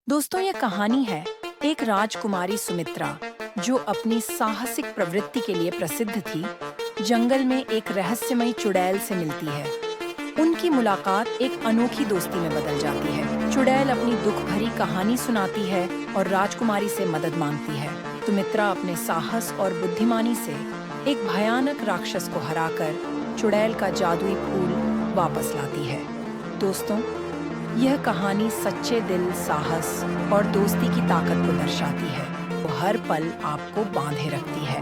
दोस्तों, ये कहानी है एक राजकुमारी सुमित्रा जो अपनी साहसिक प्रवृत्ति के लिए प्रसिद्ध थी। जंगल में एक रहस्यमयी चुड़ैल से मिलती है। उनकी मुलाकात एक अनोखी दोस्ती में बदल जाती है। चुड़ैल अपनी दुख भरी कहानी सुनाती है और राजकुमारी से मदद मांगती है। सुमित्रा अपने साहस और बुद्धिमानी से एक भयानक राक्षस को हराकर चुड़ैल का जादुई फूल वापस लाती है। दोस्तों, यह कहानी सच्चे दिल, साहस और दोस्ती की ताकत को दर्शाती है। वो हर पल आपको बांधे रखती है।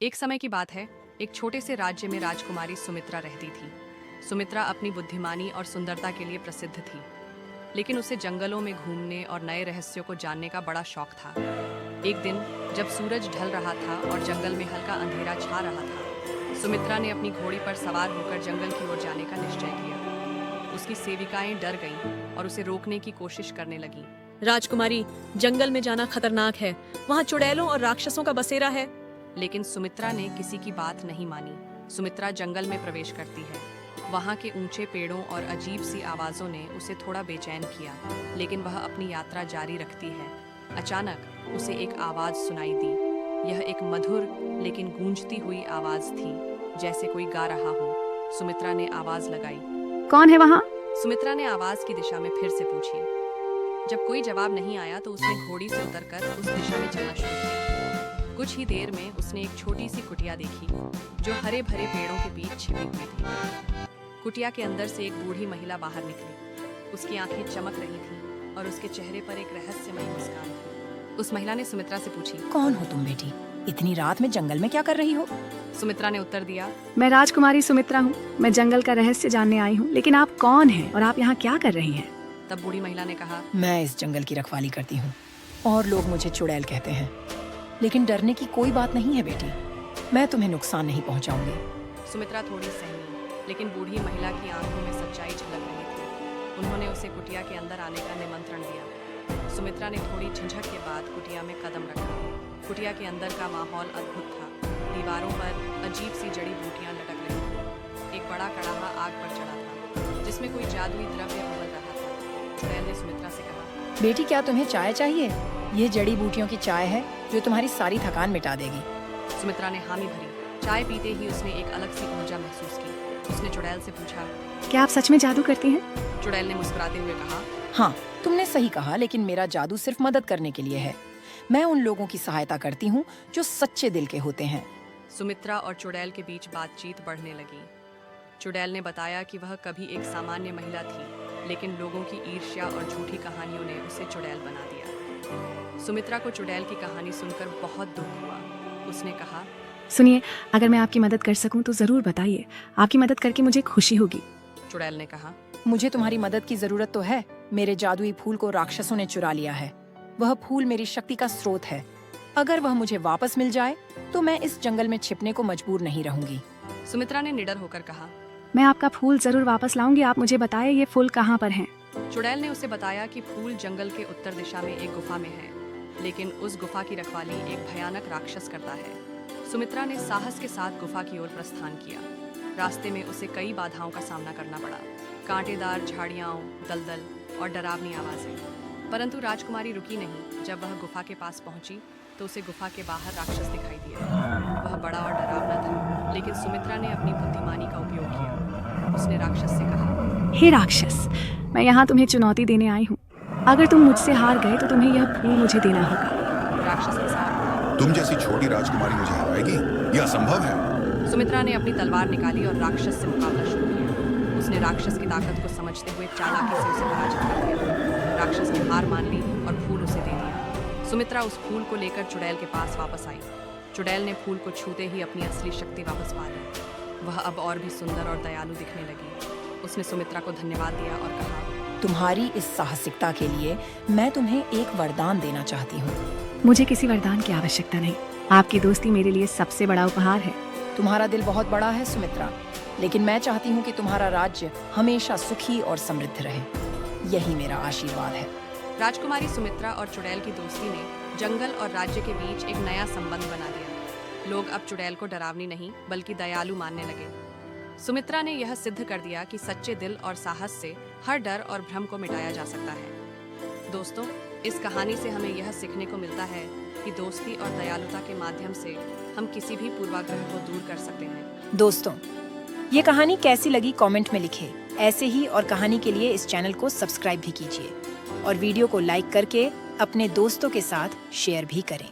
एक समय की बात है, एक छोटे से राज्य में राजकुमारी सुमित्रा रहती थी। सुमित्रा अपनी बुद्धिमानी और सुंदरता के लिए प्रसिद्ध थी, लेकिन उसे जंगलों में घूमने और नए रहस्यों को जानने का बड़ा शौक था। एक दिन जब सूरज ढल रहा था और जंगल में हल्का अंधेरा छा रहा था, सुमित्रा ने अपनी घोड़ी पर सवार होकर जंगल की ओर जाने का निश्चय किया। उसकी सेविकाएं डर गईं और उसे रोकने की कोशिश करने लगीं। राजकुमारी, जंगल में जाना खतरनाक है। वहाँ चुड़ैलों और राक्षसों का बसेरा है। लेकिन सुमित्रा ने किसी की बात नहीं मानी। सुमित्रा जंगल में प्रवेश करती है। वहाँ के ऊंचे पेड़ों और अजीब सी आवाजों ने उसे थोड़ा बेचैन किया, लेकिन वह अपनी यात्रा जारी रखती है। अचानक उसे एक आवाज सुनाई दी। यह एक मधुर लेकिन गूंजती हुई आवाज थी, जैसे कोई गा रहा हो। सुमित्रा ने आवाज लगाई, कौन है वहाँ? सुमित्रा ने आवाज की दिशा में फिर से पूछी। जब कोई जवाब नहीं आया तो उसने घोड़ी से उतरकर उस दिशा में चलना शुरू किया। कुछ ही देर में उसने एक छोटी सी कुटिया देखी, जो हरे भरे पेड़ों के बीच छिपी हुई थी। कुटिया के अंदर से एक बूढ़ी महिला बाहर निकली। उसकी आंखें चमक रही थीं और उसके चेहरे पर एक रहस्यमयी मुस्कान थी। उस महिला ने सुमित्रा से पूछी, कौन हो तुम बेटी? इतनी रात में जंगल में क्या कर रही हो? सुमित्रा ने उत्तर दिया, मैं राजकुमारी सुमित्रा हूँ। मैं जंगल का रहस्य जानने आई हूँ, लेकिन आप कौन हैं और आप यहाँ क्या कर रही हैं? तब बूढ़ी महिला ने कहा, मैं इस जंगल की रखवाली करती हूँ और लोग मुझे चुड़ैल कहते हैं। लेकिन डरने की कोई बात नहीं है बेटी, मैं तुम्हें नुकसान नहीं पहुँचाऊंगी। सुमित्रा थोड़ी सहमी, लेकिन बूढ़ी महिला की आंखों में सच्चाई झलक रही थी। उन्होंने उसे कुटिया के अंदर आने का निमंत्रण दिया। सुमित्रा ने थोड़ी झिझक के बाद कुटिया में कदम रखा। कुटिया के अंदर का माहौल अद्भुत था। दीवारों पर अजीब सी जड़ी बूटियां लटक रही थी। एक बड़ा कड़ाहा आग पर चढ़ा था, जिसमें कोई जादुई द्रव्य उबल रहा था। चुड़ैल ने सुमित्रा से कहा, बेटी, क्या तुम्हें चाय चाहिए? ये जड़ी बूटियों की चाय है जो तुम्हारी सारी थकान मिटा देगी। सुमित्रा ने हामी भरी। चाय पीते ही उसने एक अलग सी ऊर्जा महसूस की। उसने चुड़ैल से पूछा, क्या आप सच में जादू करती हैं? चुड़ैल ने मुस्कुराते हुए कहा, हाँ, तुमने सही कहा, लेकिन मेरा जादू सिर्फ मदद करने के लिए है। मैं उन लोगों की सहायता करती हूँ जो सच्चे दिल के होते हैं। सुमित्रा और चुड़ैल के बीच बातचीत बढ़ने लगी। चुड़ैल ने बताया कि वह कभी एक सामान्य महिला थी, लेकिन लोगों की ईर्ष्या और झूठी कहानियों ने उसे चुड़ैल बना दिया। सुमित्रा को चुड़ैल की कहानी सुनकर बहुत दुख हुआ। उसने कहा, सुनिए, अगर मैं आपकी मदद कर सकूं तो जरूर बताइए। आपकी मदद करके मुझे खुशी होगी। चुड़ैल ने कहा, मुझे तुम्हारी मदद की जरूरत तो है। मेरे जादुई फूल को राक्षसों ने चुरा लिया है। वह फूल मेरी शक्ति का स्रोत है। अगर वह मुझे वापस मिल जाए तो मैं इस जंगल में छिपने को मजबूर नहीं रहूंगी। सुमित्रा ने निडर होकर कहा, मैं आपका फूल जरूर वापस लाऊंगी। आप मुझे बताइए, ये फूल कहाँ पर हैं? चुड़ैल ने उसे बताया कि फूल जंगल के उत्तर दिशा में एक गुफा में है, लेकिन उस गुफा की रखवाली एक भयानक राक्षस करता है। सुमित्रा ने साहस के साथ गुफा की ओर प्रस्थान किया। रास्ते में उसे कई बाधाओं का सामना करना पड़ा, कांटेदार झाड़ियाँ, दलदल और डरावनी आवाजें। परंतु राजकुमारी रुकी नहीं। जब वह गुफा के पास पहुंची तो उसे गुफा के बाहर राक्षस दिखाई दिया। वह बड़ा और डरावना था, लेकिन सुमित्रा ने अपनी बुद्धिमानी का उपयोग किया। उसने राक्षस से कहा, हे राक्षस, मैं यहाँ तुम्हें चुनौती देने आई हूँ। अगर तुम मुझसे हार गए तो तुम्हें यह फूल मुझे देना होगा। राक्षस के साथ, तुम जैसी छोटी राजकुमारी मुझे हराएगी? यह असंभव है। सुमित्रा ने अपनी तलवार निकाली और राक्षस से मुकाबला शुरू किया। उसने राक्षस की ताकत को समझते हुए चालाकी से उसे पराजित कर दिया। राक्षस ने हार मान ली और फूल उसे दे दिया। सुमित्रा उस फूल को लेकर चुड़ैल के पास वापस आई। चुड़ैल ने फूल को छूते ही अपनी असली शक्ति वापस पा ली। वह अब और भी सुंदर और दयालु दिखने लगी। उसने सुमित्रा को धन्यवाद दिया और कहा, तुम्हारी इस साहसिकता के लिए मैं तुम्हें एक वरदान देना चाहती हूँ। मुझे किसी वरदान की आवश्यकता नहीं। आपकी दोस्ती मेरे लिए सबसे बड़ा उपहार है। तुम्हारा दिल बहुत बड़ा है सुमित्रा, लेकिन मैं चाहती हूँ कि तुम्हारा राज्य हमेशा सुखी और समृद्ध रहे। यही मेरा आशीर्वाद है। राजकुमारी सुमित्रा और चुड़ैल की दोस्ती ने जंगल और राज्य के बीच एक नया संबंध बना दिया। लोग अब चुड़ैल को डरावनी नहीं बल्कि दयालु मानने लगे। सुमित्रा ने यह सिद्ध कर दिया कि सच्चे दिल और साहस से हर डर और भ्रम को मिटाया जा सकता है। दोस्तों, इस कहानी से हमें यह सीखने को मिलता है कि दोस्ती और दयालुता के माध्यम से हम किसी भी पूर्वाग्रह को दूर कर सकते हैं। दोस्तों, ये कहानी कैसी लगी कमेंट में लिखें। ऐसे ही और कहानी के लिए इस चैनल को सब्सक्राइब भी कीजिए और वीडियो को लाइक करके अपने दोस्तों के साथ शेयर भी करें।